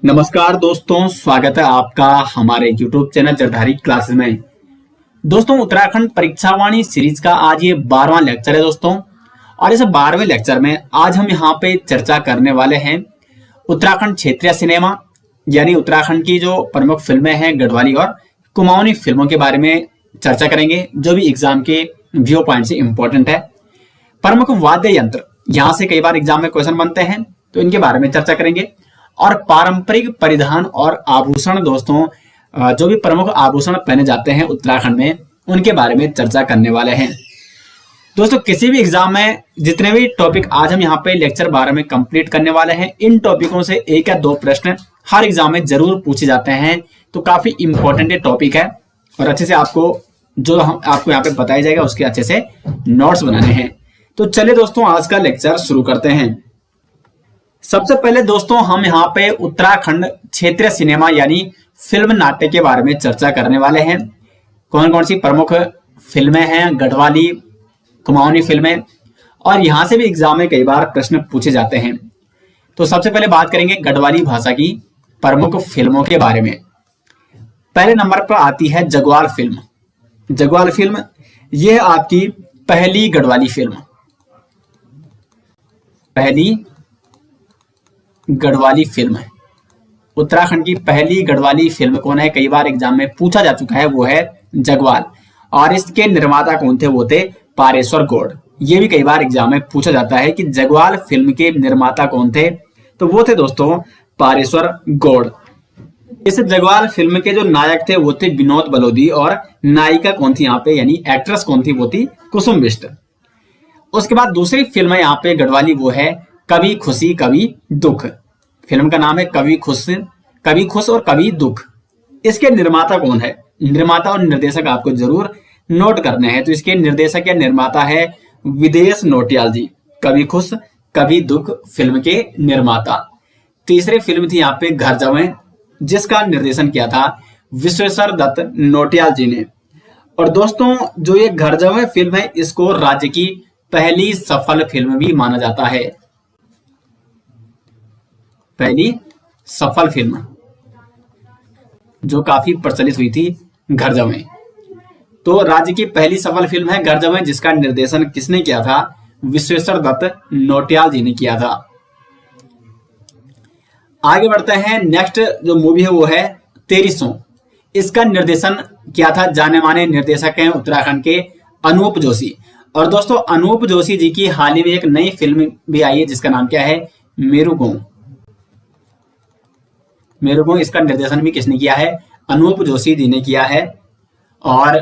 नमस्कार दोस्तों, स्वागत है आपका हमारे YouTube चैनल जटाधारी क्लासेस में। दोस्तों, उत्तराखंड परीक्षावाणी सीरीज का आज ये 12वां लेक्चर है दोस्तों। और इस 12वें लेक्चर में आज हम यहाँ पे चर्चा करने वाले हैं उत्तराखंड क्षेत्रीय सिनेमा यानी उत्तराखंड की जो प्रमुख फिल्में हैं गढ़वाली और कुमाऊनी फिल्मों के बारे में चर्चा करेंगे, जो भी एग्जाम के व्यू पॉइंट से इंपॉर्टेंट है। प्रमुख वाद्य यंत्र, यहाँ से कई बार एग्जाम में क्वेश्चन बनते हैं, तो इनके बारे में चर्चा करेंगे। और पारंपरिक परिधान और आभूषण दोस्तों, जो भी प्रमुख आभूषण पहने जाते हैं उत्तराखंड में, उनके बारे में चर्चा करने वाले हैं। दोस्तों, किसी भी एग्जाम में जितने भी टॉपिक आज हम यहाँ पे लेक्चर 12 में कंप्लीट करने वाले हैं, इन टॉपिकों से एक या दो प्रश्न हर एग्जाम में जरूर पूछे जाते हैं। तो काफी इंपॉर्टेंट ये टॉपिक है और अच्छे से आपको जो हम आपको यहाँ पे बताया जाएगा उसके अच्छे से नोट्स बनाने हैं। तो चलिए दोस्तों, आज का लेक्चर शुरू करते हैं। सबसे पहले दोस्तों, हम यहाँ पे उत्तराखंड क्षेत्रीय सिनेमा यानी फिल्म नाट्य के बारे में चर्चा करने वाले हैं। कौन कौन सी प्रमुख फिल्में हैं, गढ़वाली कुमाऊनी फिल्में, और यहाँ से भी एग्जाम में कई बार प्रश्न पूछे जाते हैं। तो सबसे पहले बात करेंगे गढ़वाली भाषा की प्रमुख फिल्मों के बारे में। पहले नंबर पर आती है जगवाल फिल्म। जगवाल फिल्म यह आपकी पहली गढ़वाली फिल्म, पहली गढ़वाली फिल्म है। उत्तराखंड की पहली गढ़वाली फिल्म कौन है, कई बार एग्जाम में पूछा जा चुका है, वो है जगवाल। और इसके निर्माता कौन थे, वो थे पारेश्वर गौड़। ये भी कई बार एग्जाम में पूछा जाता है कि जगवाल फिल्म के निर्माता कौन थे, तो वो थे दोस्तों पारेश्वर गौड़। इस जगवाल फिल्म के जो नायक थे वो थे विनोद बलोदी, और नायिका कौन थी यहाँ पे, यानी एक्ट्रेस कौन थी, वो थी कुसुम बिष्ट। उसके बाद दूसरी फिल्म है यहाँ पे गढ़वाली, वो है कभी खुशी कभी दुख। फिल्म का नाम है कभी खुश और कभी दुख। इसके निर्माता कौन है, निर्माता और निर्देशक आपको जरूर नोट करने हैं। तो इसके निर्देशक या निर्माता है विदेश नोटियाल जी। कभी खुश कभी दुख फिल्म के निर्माता। तीसरी फिल्म थी यहाँ पे घर जवें, जिसका निर्देशन किया था विश्वेश्वर दत्त नोटियाल जी ने। और दोस्तों, जो ये घर जवें फिल्म है, इसको राज्य की पहली सफल फिल्म भी माना जाता है। पहली सफल फिल्म जो काफी प्रचलित हुई थी, घर जवें। तो राज्य की पहली सफल फिल्म है घर जवें, जिसका निर्देशन किसने किया था, विश्वेश्वर दत्त नोटियाल जी ने किया था। आगे बढ़ते हैं। नेक्स्ट जो मूवी है वो है 1300। इसका निर्देशन किया था जाने माने निर्देशक हैं उत्तराखंड के अनूप जोशी। और दोस्तों, अनूप जोशी जी की हाल ही में एक नई फिल्म भी आई है, जिसका नाम क्या है, मेरुगों। इसका निर्देशन भी किसने किया है, अनूप जोशी जी ने किया है, और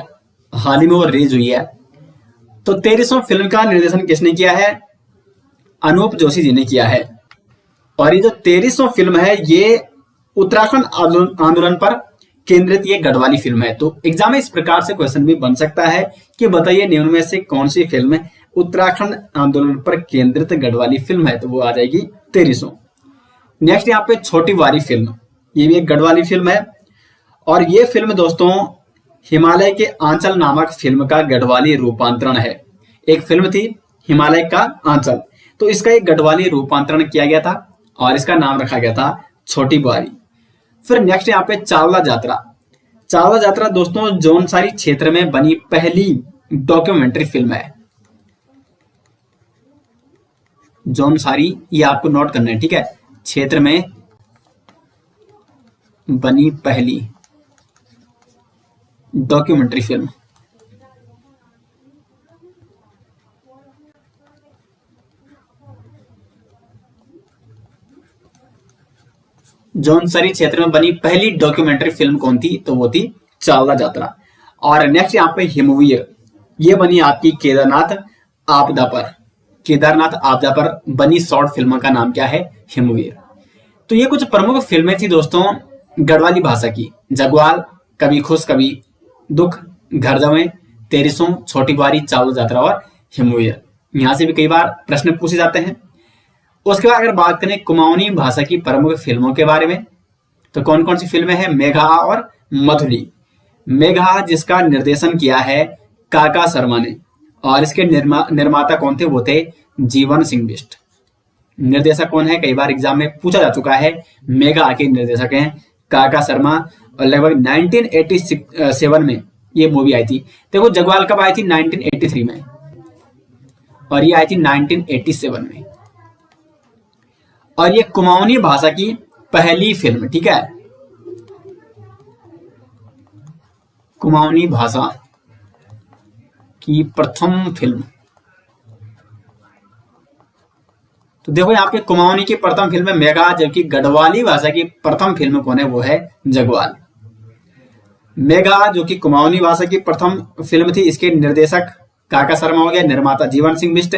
हाल ही में वो रिलीज हुई है। तो 1300 फिल्म का निर्देशन किसने किया है, अनूप जोशी जी ने किया है। और ये जो 1300 फिल्म है, ये उत्तराखंड आंदोलन पर केंद्रित ये गढ़वाली फिल्म है। तो एग्जाम में इस प्रकार से क्वेश्चन भी बन सकता है कि बताइए निम्न में से कौन सी फिल्म उत्तराखंड आंदोलन पर केंद्रित गढ़वाली फिल्म है, तो वो आ जाएगी 1300। नेक्स्ट यहाँ पे छोटी वारी फिल्म, ये भी एक गढ़वाली फिल्म है। और ये फिल्म दोस्तों हिमालय के आंचल नामक फिल्म का गढ़वाली रूपांतरण है। एक फिल्म थी हिमालय का आंचल, तो इसका एक गढ़वाली रूपांतरण किया गया था और इसका नाम रखा गया था छोटी वारी। फिर नेक्स्ट यहाँ पे चावला यात्रा। चावला यात्रा दोस्तों जौनसारी क्षेत्र में बनी पहली डॉक्यूमेंट्री फिल्म है। जौनसारी, ये आपको नोट करना है, ठीक है, क्षेत्र में बनी पहली डॉक्यूमेंट्री फिल्म। जौनसारी क्षेत्र में बनी पहली डॉक्यूमेंट्री फिल्म कौन थी, तो वो थी चावला यात्रा। और नेक्स्ट यहाँ पे हिमवीर, ये बनी आपकी केदारनाथ आपदा पर बनी शॉर्ट फिल्म का नाम क्या है, हिमवीर। तो ये कुछ प्रमुख फिल्में थी दोस्तों गढ़वाली भाषा की। जगवाल, कभी खुश कभी दुख, घर जवें, 1300, छोटी वारी, चावला यात्रा और हिमवीर। यहाँ से भी कई बार प्रश्न पूछे जाते हैं। उसके बाद अगर बात करें कुमाऊनी भाषा की प्रमुख फिल्मों के बारे में, तो कौन कौन सी फिल्में हैं, मेघा और मधुली। मेघा जिसका निर्देशन किया है काका शर्मा ने, और इसके निर्माता कौन थे, वो थे जीवन सिंह बिष्ट। निर्देशक कौन है, कई बार एग्जाम में पूछा जा चुका है। मेगा के निर्देशक हैं काका शर्मा, और लगभग 1987 में ये मूवी आई थी। देखो जगवाल कब आई थी, 1983 में, और ये आई थी 1987 में। और ये कुमाऊनी भाषा की पहली फिल्म, ठीक है, कुमाऊनी भाषा की प्रथम फिल्म। तो देखो यहाँ पे कुमाऊनी की प्रथम फिल्म है मेघा, जबकि गढ़वाली भाषा की प्रथम फिल्म कौन है, वो है जगवाल। मेघा जो कि कुमाऊनी भाषा की प्रथम फिल्म थी, इसके निर्देशक काका शर्मा हो गया, निर्माता जीवन सिंह बिष्ट,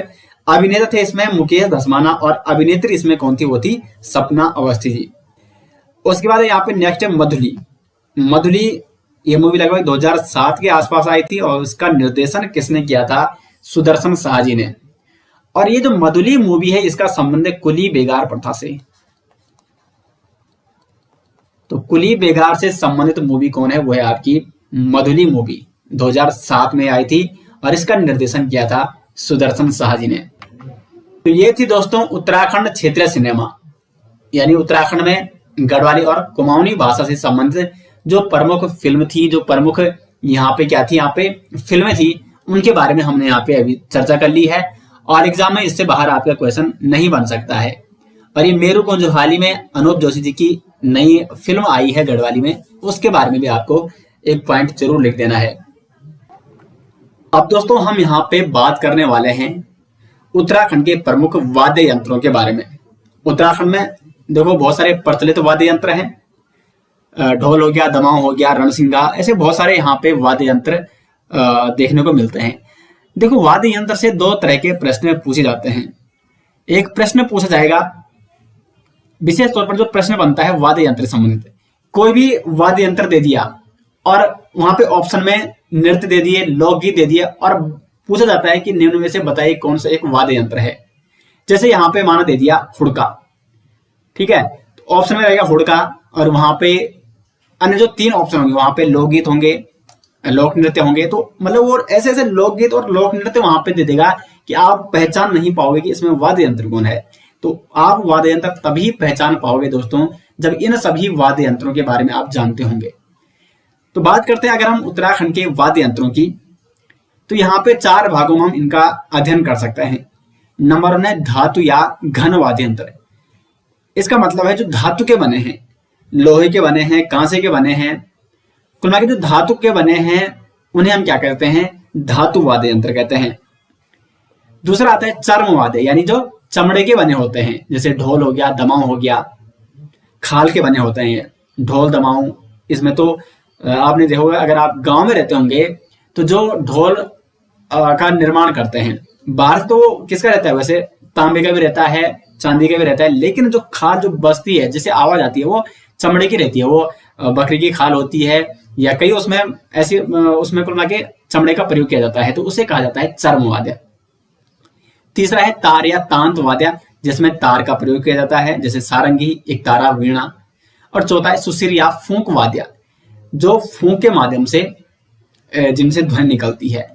अभिनेता थे इसमें मुकेश धसमाना, और अभिनेत्री इसमें कौन थी, वो थी सपना अवस्थी जी। उसके बाद यहाँ पे नेक्स्ट है मधुली। मधुली ये मूवी लगभग 2007 के आसपास आई थी, और उसका निर्देशन किसने किया था, सुदर्शन शाह जी ने। और ये जो मधुली मूवी है इसका संबंध है कुली बेगार प्रथा से। तो कुली बेगार से संबंधित मूवी कौन है, वो है आपकी मधुली मूवी, 2007 में आई थी, और इसका निर्देशन किया था सुदर्शन शाह जी ने। तो ये थी दोस्तों उत्तराखंड क्षेत्रीय सिनेमा, यानी उत्तराखंड में गढ़वाली और कुमाऊनी भाषा से संबंधित जो प्रमुख फिल्म थी, जो प्रमुख यहाँ पे क्या थी, यहाँ पे फिल्में थी, उनके बारे में हमने यहाँ पे अभी चर्चा कर ली है। और एग्जाम में इससे बाहर आपका क्वेश्चन नहीं बन सकता है। और ये मेरू को जो हाल ही में अनूप जोशी जी की नई फिल्म आई है गढ़वाली में, उसके बारे में भी आपको एक पॉइंट जरूर लिख देना है। अब दोस्तों हम यहाँ पे बात करने वाले हैं उत्तराखंड के प्रमुख वाद्य यंत्रों के बारे में। उत्तराखंड में देखो बहुत सारे प्रचलित वाद्य यंत्र हैं, ढोल हो गया, दमाऊ हो गया, रणसिंगा, ऐसे बहुत सारे यहाँ पे वाद्य यंत्र देखने को मिलते हैं। देखो वाद्य यंत्र से दो तरह के प्रश्न पूछे जाते हैं। एक प्रश्न पूछा जाएगा, विशेष तौर पर जो प्रश्न बनता है वाद्य यंत्र से संबंधित, कोई भी वाद्य यंत्र दे दिया और वहां पे ऑप्शन में नृत्य दे दिए, लोकगीत दे दिए, और पूछा जाता है कि निम्न में से बताइए कौन सा एक वाद्य यंत्र है। जैसे यहाँ पे माना दे दिया हुड़का, ठीक है, तो ऑप्शन में रहेगा हुड़का, और वहां पे अन्य जो तीन ऑप्शन होंगे वहां पे लोकगीत होंगे, लोक नृत्य होंगे। तो मतलब वो ऐसे ऐसे लोकगीत और लोक नृत्य वहां पे दे देगा कि आप पहचान नहीं पाओगे कि इसमें वाद्य यंत्र कौन है। तो आप वाद्य यंत्र तभी पहचान पाओगे दोस्तों जब इन सभी वाद्य यंत्रों के बारे में आप जानते होंगे। तो बात करते हैं अगर हम उत्तराखंड के वाद्य यंत्रों की, तो यहाँ पे चार भागों में हम इनका अध्ययन कर सकते हैं। नंबर 1 है धातु या घन वाद्य यंत्र। इसका मतलब है जो धातु के बने हैं, लोहे के बने हैं, कांसे के बने हैं, कुल मिला के जो धातु के बने हैं उन्हें हम क्या कहते हैं, धातु वाद्य यंत्र कहते हैं। दूसरा आता है चर्म वाद्य, यानी जो चमड़े के बने होते हैं, जैसे ढोल हो गया, दमाऊ हो गया, खाल के बने होते हैं ढोल दमाऊ। इसमें तो आपने देखा होगा, अगर आप गांव में रहते होंगे तो जो ढोल का निर्माण करते हैं, बाहर तो किसका रहता है, वैसे तांबे का भी रहता है, चांदी का भी रहता है, लेकिन जो खाल जो बजती है, जिसे आवाज आती है, वो चमड़े की रहती है। वो बकरी की खाल होती है या कई उसमें ऐसी उसमें कुल मिला के चमड़े का प्रयोग किया जाता है, तो उसे कहा जाता है चर्म वाद्य। तीसरा है तार या तांत वाद्य, जिसमें तार का प्रयोग किया जाता है, जैसे सारंगी, एक तारा, वीणा। और चौथा है सुसिर या फूंक वाद्य, जो फूंक के माध्यम से जिनसे ध्वनि निकलती है।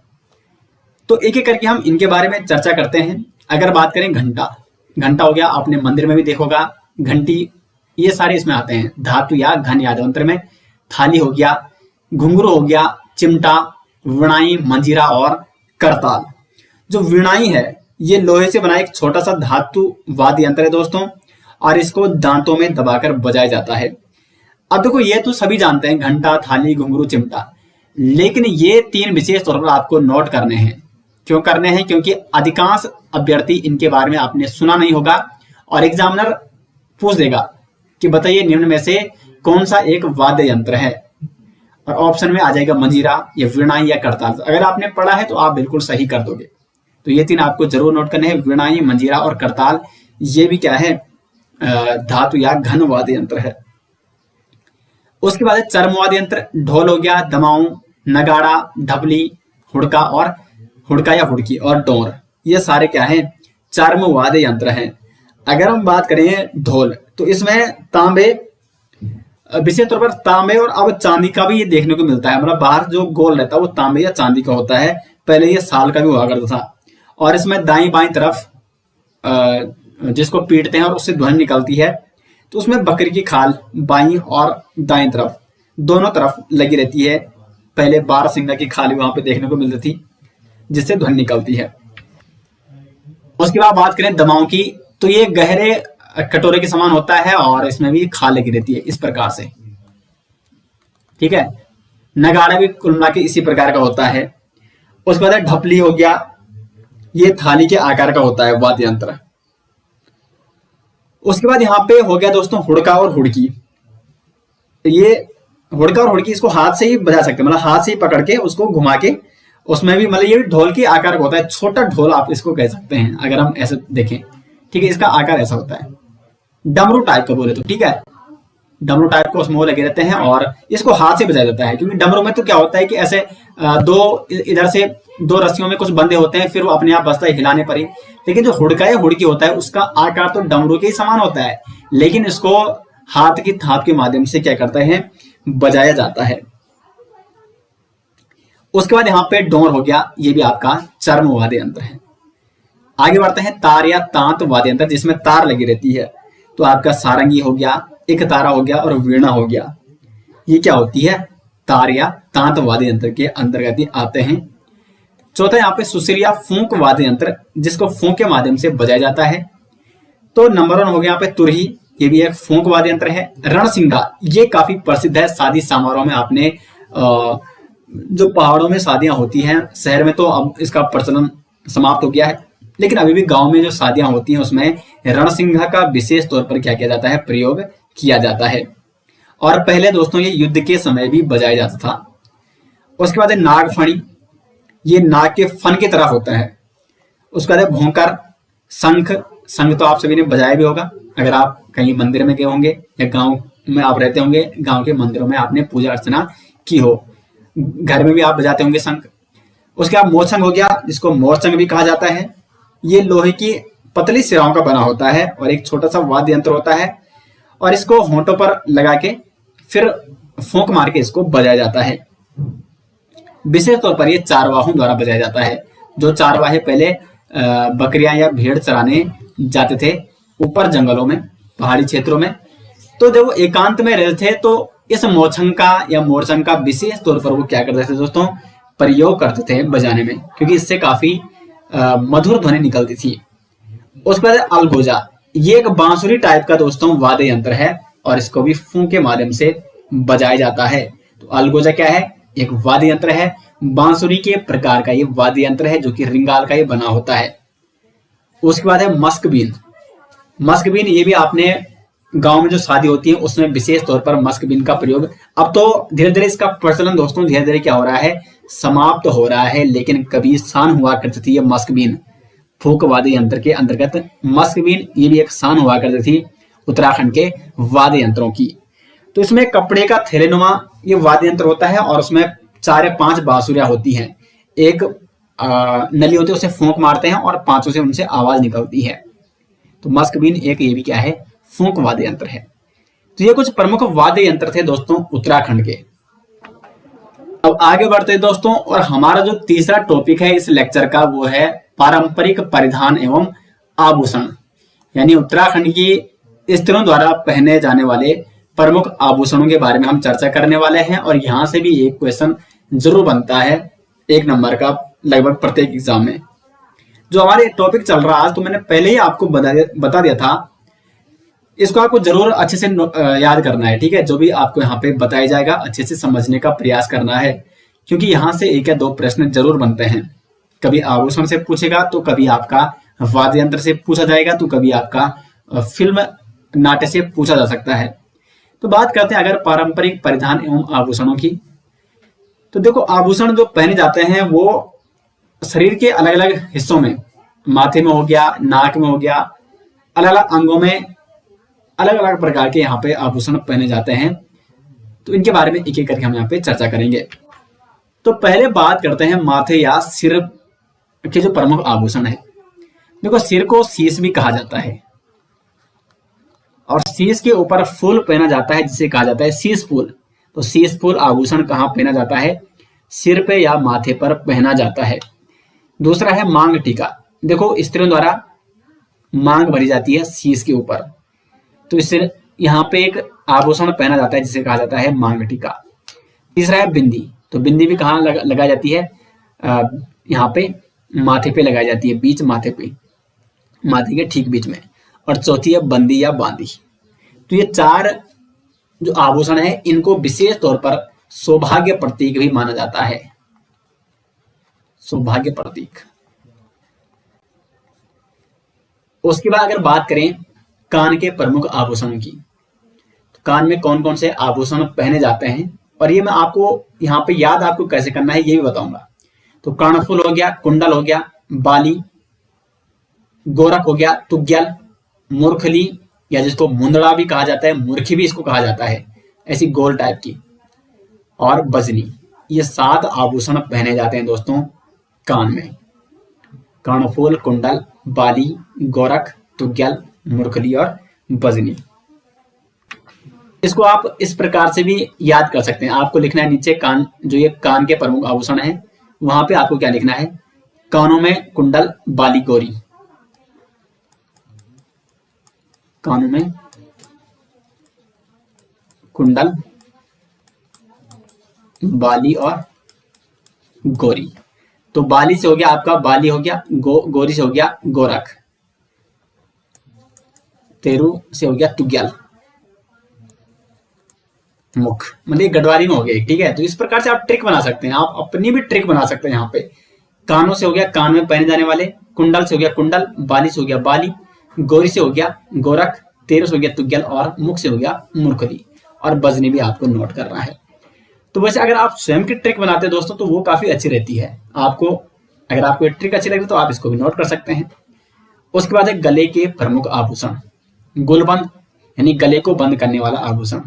तो एक एक करके हम इनके बारे में चर्चा करते हैं। अगर बात करें घंटा, घंटा हो गया, आपने मंदिर में भी देखा होगा, घंटी, ये सारे इसमें आते हैं धातु या घन वाद्य यंत्र में। थाली हो गया, घुंघरू हो गया, चिमटा, विणाई, मंजीरा और करताल। जो विणाई है ये लोहे से बना एक छोटा सा धातु वाद्य यंत्र है दोस्तों, और इसको दांतों में दबाकर बजाया जाता है। अब देखो ये तो सभी जानते हैं, घंटा, थाली, घुंघरू, चिमटा, लेकिन ये तीन विशेष तौर पर आपको नोट करने हैं। क्यों करने हैं? क्योंकि अधिकांश अभ्यर्थी इनके बारे में आपने सुना नहीं होगा, और एग्जामिनर पूछ देगा कि बताइए निम्न में से कौन सा एक वाद्य यंत्र है, और ऑप्शन में आ जाएगा मंजीरा या वीणाई या करताल। अगर आपने पढ़ा है तो आप बिल्कुल सही कर दोगे। तो ये तीन आपको जरूर नोट करने हैं, वीणाई, मंजीरा और करताल। ये भी क्या है, धातु या घन वाद्य यंत्र है। उसके बाद चर्म वाद्य यंत्र, ढोल हो गया, दमाऊ, नगाड़ा, ढपली, हुड़का और हुड़का या हुड़की और डोर, ये सारे क्या है, चर्म वाद्य यंत्र हैं। अगर हम बात करें ढोल, तो इसमें तांबे, विशेष तौर पर तांबे और अब चांदी का भी ये देखने को मिलता है। मतलब बाहर जो गोल रहता है वो तांबे या चांदी का होता है, पहले ये साल का भी हुआ करता था। और इसमें दाई बाई तरफ जिसको पीटते हैं और उससे ध्वनि निकलती है, तो उसमें बकरी की खाल बाईं और दाईं तरफ दोनों तरफ लगी रहती है। पहले बारहसिंगा की खाल वहां पे देखने को मिलती थी जिससे ध्वनि निकलती है। उसके बाद बात करें दमाओं की, तो ये गहरे कटोरे के समान होता है और इसमें भी खाल लगी रहती है इस प्रकार से, ठीक है। नगाड़ा भी कुल मिला के इसी प्रकार का होता है। उसके बाद ढपली हो गया, ये थाली के आकार का होता है वाद्य यंत्र। उसके बाद यहाँ पे हो गया दोस्तों हुड़का और हुड़की। ये हुड़का और हुड़की इसको हाथ से ही बजा सकते हैं, मतलब हाथ से ही पकड़ के उसको घुमा के, उसमें भी मतलब ये ढोल के आकार का होता है, छोटा ढोल आप इसको कह सकते हैं अगर हम ऐसे देखें, ठीक है। इसका आकार ऐसा होता है, डमरू टाइप का बोले तो, ठीक है। डमरू टाइप को उसमें लगे रहते हैं और इसको हाथ से बजाया जाता है, क्योंकि डमरू में तो क्या होता है कि ऐसे दो इधर से दो रस्सियों में कुछ बंधे होते हैं, फिर वो अपने आप बजता है हिलाने पर ही। लेकिन जो हुड़का है हुड़की होता है उसका आकार तो डमरू के ही समान होता है, लेकिन इसको हाथ की थाप के माध्यम से क्या करते हैं, बजाया जाता है। उसके बाद यहाँ पे डोर हो गया, ये भी आपका चर्म वाद्य यंत्र है। आगे बढ़ते हैं तार या तांत वाद्य यंत्र, जिसमें तार लगी रहती है। तो आपका सारंगी हो गया, एक तारा हो गया और वीणा हो गया। ये क्या होती है, तार या तांत वाद्य यंत्र के अंतर्गत ही आते हैं। चौथा यहाँ पे सुसिर या फूंक वाद्य यंत्र, जिसको फूंक के माध्यम से बजाया जाता है। तो नंबर 1 हो गया यहाँ पे तुरही, ये भी एक फूंक वाद्य यंत्र है। रणसिंघा, ये काफी प्रसिद्ध है, शादी समारोह में आपने जो पहाड़ों में शादियां होती हैं, शहर में तो अब इसका प्रचलन समाप्त हो गया है, लेकिन अभी भी गांव में जो शादियां होती हैं उसमें रणसिंघा का विशेष तौर पर क्या किया जाता है, प्रयोग किया जाता है। और पहले दोस्तों ये युद्ध के समय भी बजाया जाता था। उसके बाद नागफणी, ये नाग के फन की तरह होता है। उसके बाद भोंकर, शंख, शंख तो आप सभी ने बजाया भी होगा अगर आप कहीं मंदिर में गए होंगे या गांव में आप रहते होंगे, गांव के मंदिरों में आपने पूजा अर्चना की हो, घर में भी आप बजाते होंगे शंख। उसके बाद मोरशंख हो गया, जिसको मोरशंख भी कहा जाता है। ये लोहे की पतली सिराओं का बना होता है और एक छोटा सा वाद्य यंत्र होता है, और इसको होंठों पर लगा के फिर फूंक मार के इसको बजाया जाता है। विशेष तौर पर ये चारवाहों द्वारा बजाया जाता है। जो चारवाहे पहले बकरियां या भेड़ चराने जाते थे ऊपर जंगलों में, पहाड़ी क्षेत्रों में, तो जब वो एकांत में रहते थे तो इस मोरशंख का या मोरशंख का विशेष तौर पर वो क्या करते थे दोस्तों, प्रयोग करते थे बजाने में, क्योंकि इससे काफी मधुर ध्वनि निकलती थी। उसके बाद अलगोजा, ये एक बांसुरी टाइप का दोस्तों वाद्य यंत्र है और इसको भी फूंक के माध्यम से बजाया जाता है। तो अलगोजा क्या है, एक वाद्य यंत्र है, बांसुरी के प्रकार का ये वाद्य यंत्र है जो कि रिंगाल का ये बना होता है। उसके बाद है मस्कबीन। मस्कबीन, ये भी आपने गांव में जो शादी होती है उसमें विशेष तौर पर मस्कबीन का प्रयोग, अब तो धीरे धीरे इसका प्रचलन दोस्तों धीरे धीरे क्या हो रहा है, समाप्त हो रहा है, लेकिन कभी शान हुआ करती थी ये मस्कबीन, फूंक वाद्य यंत्र के अंतर्गत मस्कबीन, ये भी एक शान हुआ करती थी उत्तराखंड के वाद्य यंत्रों की। तो इसमें कपड़े का थैलेनुमा ये वाद्य यंत्र होता है और उसमें 4 या 5 बांसुरियां होती हैं, एक नली होती है, उसे फूंक मारते हैं और 5 से उनसे आवाज निकलती है। तो मस्कबीन एक ये भी क्या है, फूंक वाद्य यंत्र है। तो ये कुछ प्रमुख वाद्य यंत्र थे दोस्तों उत्तराखंड के। अब आगे बढ़ते हैं दोस्तों, और हमारा जो तीसरा टॉपिक है इस लेक्चर का वो है पारंपरिक परिधान एवं आभूषण, यानी उत्तराखंड की स्त्रियों द्वारा पहने जाने वाले प्रमुख आभूषणों के बारे में हम चर्चा करने वाले हैं। और यहां से भी एक क्वेश्चन जरूर बनता है 1 नंबर का लगभग प्रत्येक एग्जाम में। जो हमारे टॉपिक चल रहा है तो मैंने पहले ही आपको बता दिया था, इसको आपको जरूर अच्छे से याद करना है, ठीक है। जो भी आपको यहाँ पे बताया जाएगा अच्छे से समझने का प्रयास करना है, क्योंकि यहाँ से 1 या 2 प्रश्न जरूर बनते हैं। कभी आभूषण से पूछेगा तो कभी आपका वाद्य यंत्र से पूछा जाएगा, तो कभी आपका फिल्म नाट्य से पूछा जा सकता है। तो बात करते हैं अगर पारंपरिक परिधान एवं आभूषणों की, तो देखो आभूषण जो पहने जाते हैं वो शरीर के अलग अलग हिस्सों में, माथे में हो गया, नाक में हो गया, अलग अलग अंगों में अलग अलग प्रकार के यहाँ पे आभूषण पहने जाते हैं। तो इनके बारे में एक एक करके हम यहाँ पे चर्चा करेंगे। तो पहले बात करते हैं माथे या सिर के जो प्रमुख आभूषण है। देखो सिर को शीश भी कहा जाता है और शीश के ऊपर फूल पहना जाता है जिसे कहा जाता है शीश फूल। तो शीश फूल आभूषण कहाँ पहना जाता है, सिर पे या माथे पर पहना जाता है। दूसरा है मांग टीका। देखो स्त्रियों द्वारा मांग भरी जाती है शीश के ऊपर। तो इससे यहाँ पे एक आभूषण पहना जाता है जिसे कहा जाता है मांग टीका। तीसरा है बिंदी। तो बिंदी भी कहाँ लगाई जाती है? यहाँ पे माथे पे लगाई जाती है, बीच माथे पे, माथे के ठीक बीच में। और चौथी है बंदी या बांदी। तो ये चार जो आभूषण है इनको विशेष तौर पर सौभाग्य प्रतीक भी माना जाता है, सौभाग्य प्रतीक। उसके बाद अगर बात करें कान के प्रमुख आभूषणों की, तो कान में कौन कौन से आभूषण पहने जाते हैं और ये मैं आपको यहाँ पे याद आपको कैसे करना है ये भी बताऊंगा। तो कर्णफूल हो गया, कुंडल हो गया, बाली, गोरख हो गया, तुग्यल, मूर्खली या जिसको मुंदड़ा भी कहा जाता है, मूर्खी भी इसको कहा जाता है, ऐसी गोल टाइप की, और बजनी। ये 7 आभूषण पहने जाते हैं दोस्तों कान में। कर्णफूल, कुंडल, बाली, गोरख, तुग्यल, मूर्खली और बजनी। इसको आप इस प्रकार से भी याद कर सकते हैं। आपको लिखना है नीचे कान, जो ये कान के प्रमुख आभूषण है वहां पे आपको क्या लिखना है? कानों में कुंडल, बाली, गौरी। कानों में कुंडल, बाली और गौरी। तो बाली से हो गया आपका, बाली हो गया, गौरी से हो गया गोरख, तेरू से हो गया तुग्यल, मुख, मतलब गढ़वाली में हो गया। ठीक है, तो इस प्रकार से आप ट्रिक बना सकते हैं, आप अपनी भी ट्रिक बना सकते हैं। यहाँ पे कानों से हो गया कान में पहने जाने वाले, कुंडल से हो गया कुंडल, बाली से हो गया बाली, गौरी से हो गया गोरख, तेरू से हो गया तुग्यल और मुख से हो गया मूर्खली, और बजनी भी आपको नोट करना है। तो वैसे अगर आप स्वयं की ट्रिक बनाते हैं दोस्तों तो वो काफी अच्छी रहती है। आपको अगर आपको ये ट्रिक अच्छी लगे तो आप इसको भी नोट कर सकते हैं। उसके बाद है गले के प्रमुख आभूषण। गुलबंद यानी गले को बंद करने वाला आभूषण।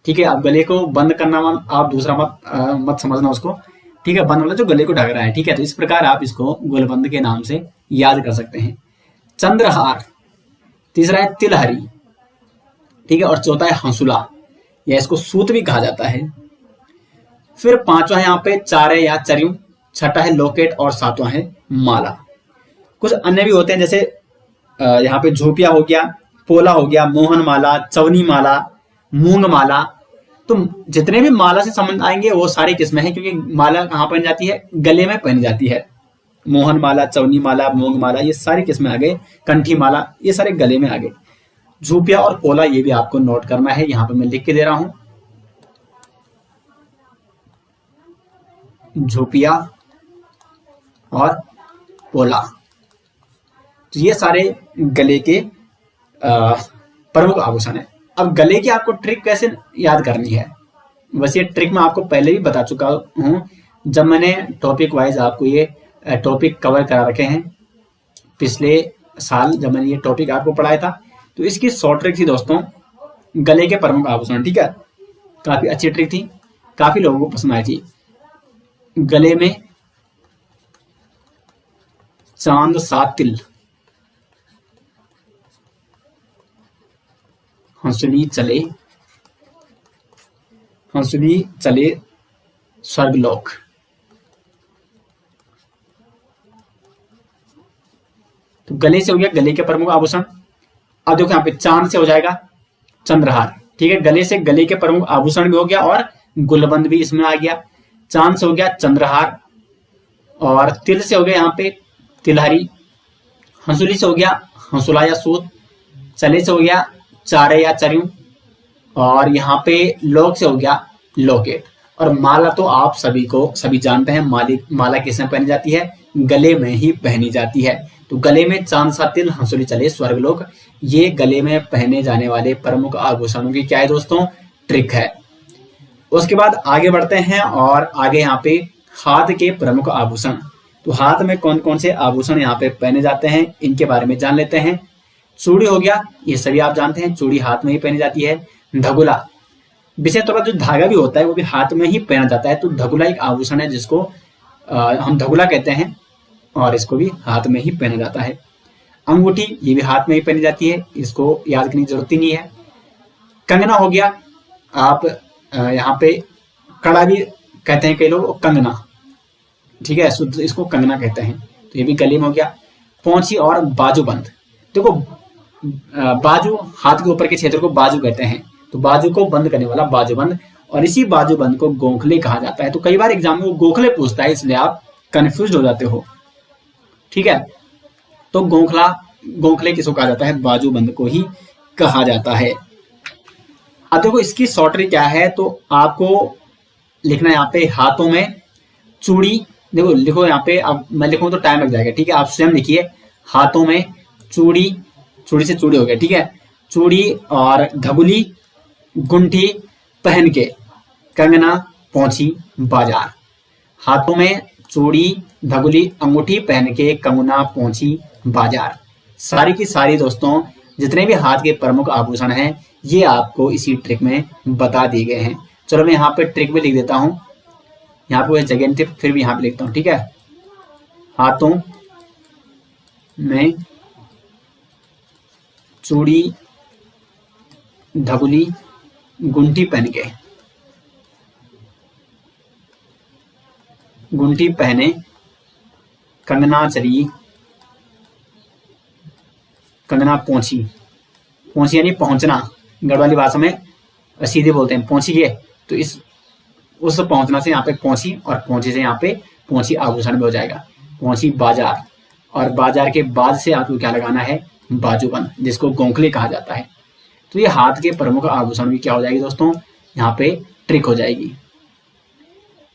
ठीक है, आप गले को बंद करना आप दूसरा मत समझना उसको। ठीक है, बंद वाला जो गले को ढक रहा है। ठीक है, तो इस प्रकार आप इसको गुलबंद के नाम से याद कर सकते हैं। चंद्रहार, तीसरा है तिलहरी। ठीक है, और चौथा है हंसुला, या इसको सूत भी कहा जाता है। फिर पांचवा है यहाँ पे चारे या चरियू, छठा है लॉकेट और सातवां है माला। कुछ अन्य भी होते हैं जैसे यहाँ पे झोपिया हो गया, पोला हो गया, मोहन माला, चवनी माला, मूंग माला। तो जितने भी माला से संबंध आएंगे वो सारी किस्में हैं, क्योंकि माला कहाँ पहनी जाती है? गले में पहनी जाती है। मोहन माला, चवनी माला, मूंग माला, ये सारी किस्में आ गए। कंठी माला, ये सारे गले में आ गए। झूपिया और पोला ये भी आपको नोट करना है, यहाँ पे मैं लिख के दे रहा हूं। झोपिया और पोला, तो ये सारे गले के प्रमुख आभूषण है। अब गले की आपको ट्रिक कैसे याद करनी है, वैसे ये ट्रिक मैं आपको पहले भी बता चुका हूं जब मैंने टॉपिक वाइज आपको ये टॉपिक कवर करा रखे हैं। पिछले साल जब मैंने ये टॉपिक आपको पढ़ाया था, तो इसकी शॉर्ट ट्रिक थी दोस्तों गले के प्रमुख आभूषण। ठीक है, काफी अच्छी ट्रिक थी, काफी लोगों को पसंद आई थी। गले में चांद सा तिल, हंसुली चले, हंसुली चले स्वर्गलोक। तो गले से हो गया गले के प्रमुख आभूषण। अब देखो यहाँ पे चांद से हो जाएगा चंद्रहार। ठीक है, गले से गले के प्रमुख आभूषण भी हो गया और गुलबंद भी इसमें आ गया। चांद से हो गया चंद्रहार, और तिल से हो गया यहाँ पे तिलहरी, हंसुली से हो गया हंसुला या सूत, चले से हो गया चारे या चरियू, और यहाँ पे लोक से हो गया लोकेट। और माला तो आप सभी जानते हैं, माला किसमें पहनी जाती है? गले में ही पहनी जाती है। तो गले में चांद सा तिल, हंसुली चले स्वर्गलोक, ये गले में पहने जाने वाले प्रमुख आभूषणों की क्या है दोस्तों? ट्रिक है। उसके बाद आगे बढ़ते हैं और आगे यहाँ पे हाथ के प्रमुख आभूषण। तो हाथ में कौन कौन से आभूषण यहाँ पे पहने जाते हैं इनके बारे में जान लेते हैं। चूड़ी हो गया, ये सभी आप जानते हैं, चूड़ी हाथ में ही पहनी जाती है। धगुला, विशेष तौर पर जो धागा भी होता है वो भी हाथ में ही पहना जाता है। तो धगुला एक आभूषण है जिसको हम धगुला कहते हैं, और इसको भी हाथ में ही पहना जाता है। अंगूठी, ये भी हाथ में ही पहनी जाती है, इसको याद करने की जरूरत ही नहीं है। कंगना हो गया, आप यहाँ पे कड़ा भी कहते हैं कई लोग, कंगना। ठीक है, शुद्ध इसको कंगना कहते हैं। तो ये भी गले में हो गया। पौंची और बाजूबंद, देखो बाजू, हाथ के ऊपर के क्षेत्र को बाजू कहते हैं, तो बाजू को बंद करने वाला बाजूबंद, और इसी बाजूबंद को गोखले कहा जाता है। तो कई बार एग्जाम में वो गोखले पूछता है, इसलिए आप कंफ्यूज हो जाते हो। ठीक है, तो गोखले किसको कहा जाता है? बाजूबंद को ही कहा जाता है। अब देखो इसकी शॉर्टरी क्या है, तो आपको लिखना है यहाँ पे हाथों में चूड़ी। देखो लिखो यहाँ पे, अब मैं लिखूं तो टाइम लग जाएगा। ठीक है, आप स्वयं लिखिए हाथों में चूड़ी, चूड़ी से चूड़ी हो गया। ठीक है, चूड़ी और धगुली गुंठी पहन के कंगना पहुंची बाजार। हाथों में चूड़ी धगुली अंगूठी पहन के कंगना पहुंची बाजार। सारी की सारी दोस्तों जितने भी हाथ के प्रमुख आभूषण हैं ये आपको इसी ट्रिक में बता दिए गए हैं। चलो मैं यहाँ पे ट्रिक भी लिख देता हूँ, यहाँ पे जगह नहीं थी फिर भी यहाँ पे लिखता हूँ। ठीक है, हाथों में चूड़ी धगुली गुंठी पहन के, गुंठी पहने कंगना चली, कंगना पहुंची। पहुंची यानी पहुंचना, गढ़वाली भाषा में सीधे बोलते हैं पहुंची है, तो इस उस पहुंचना से यहाँ पे पहुंची, और पहुंची से यहाँ पे पहुंची आभूषण में हो जाएगा पहुंची बाजार, और बाजार के बाद से आपको क्या लगाना है? बाजूबंद, जिसको गोखले कहा जाता है। तो ये हाथ के प्रमुख आभूषण की क्या हो जाएगी दोस्तों? यहाँ पे ट्रिक हो जाएगी।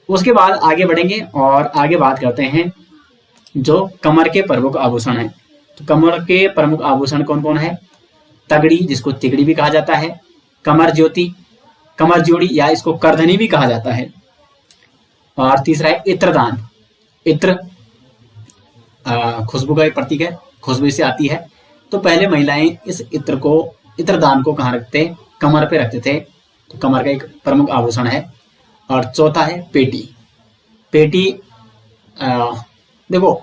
उसके बाद आगे बढ़ेंगे और आगे बात करते हैं जो कमर के प्रमुख आभूषण है। तो कमर के प्रमुख आभूषण कौन कौन है? तगड़ी, जिसको तिगड़ी भी कहा जाता है, कमर ज्योति, कमर जोड़ी या इसको करधनी भी कहा जाता है, और तीसरा है इत्रदान। इत्र खुशबू का प्रतीक है, खुशबू से आती है। तो पहले महिलाएं इस इत्रदान को कहाँ रखते? कमर पे रखते थे, तो कमर का एक प्रमुख आभूषण है। और चौथा है पेटी। पेटी देखो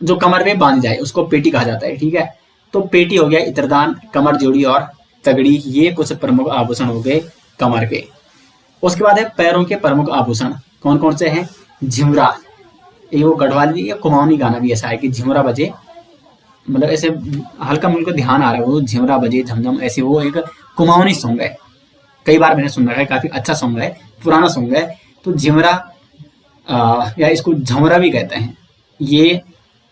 जो कमर में बांध जाए उसको पेटी कहा जाता है। ठीक है, तो पेटी हो गया, इत्रदान, कमर जोड़ी और तगड़ी, ये कुछ प्रमुख आभूषण हो गए कमर के। उसके बाद है पैरों के प्रमुख आभूषण। कौन कौन से हैं? झिमरा, ये वो गढ़वाली या कुमाऊनी गाना भी ऐसा है कि झिमरा बजे, मतलब ऐसे हल्का मुल्का ध्यान आ रहा है, वो झिमरा बजे झमझम, ऐसे वो एक कुमाऊनी सॉन्ग है, कई बार मैंने सुन रखा है, काफी अच्छा सॉन्ग है, पुराना सॉन्ग है। तो झिमरा या इसको झमरा भी कहते हैं, ये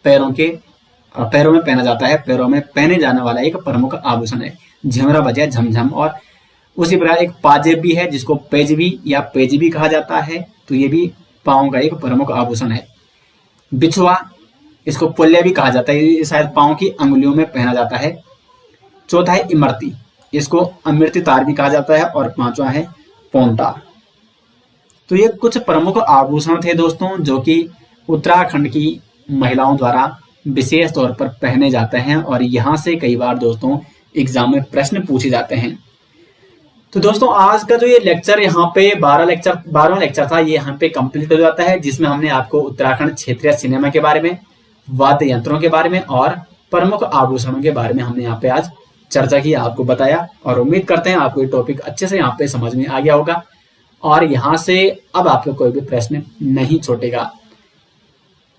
पैरों में पहना जाता है, पैरों में पहने जाने वाला एक प्रमुख आभूषण है, झिमरा बजा झमझम। और उसी प्रकार एक पाजेब भी है जिसको पेजवी या पेजवी कहा जाता है, तो ये भी पाँव का एक प्रमुख आभूषण है। बिछुआ, इसको पुल्ले भी कहा जाता है, ये शायद पाँव की अंगुलियों में पहना जाता है। चौथा है इमरती, इसको अमृति तार भी कहा जाता है। और पांचवा है पोंटा। तो ये कुछ प्रमुख आभूषण थे दोस्तों जो कि उत्तराखंड की महिलाओं द्वारा विशेष तौर पर पहने जाते हैं, और यहाँ से कई बार दोस्तों एग्जाम में प्रश्न पूछे जाते हैं। तो दोस्तों आज का जो ये लेक्चर यहाँ पे 12वां लेक्चर था, ये यहाँ पे कंप्लीट हो जाता है, जिसमें हमने आपको उत्तराखंड क्षेत्रीय सिनेमा के बारे में, वाद्य यंत्रों के बारे में और प्रमुख आभूषणों के बारे में हमने यहाँ पे आज चर्चा की, आपको बताया। और उम्मीद करते हैं आपको ये टॉपिक अच्छे से यहाँ पे समझ में आ गया होगा, और यहाँ से अब आपको कोई भी प्रश्न नहीं छूटेगा।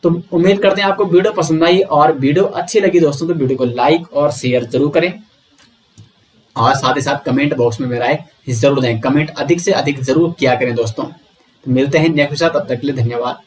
तो उम्मीद करते हैं आपको वीडियो पसंद आई, और वीडियो अच्छी लगी दोस्तों तो वीडियो को लाइक और शेयर जरूर करें, और साथ ही साथ कमेंट बॉक्स में मेरा राय जरूर दें। कमेंट अधिक से अधिक जरूर किया करें दोस्तों। तो मिलते हैं नेक्स्ट के साथ, तब तक के लिए धन्यवाद।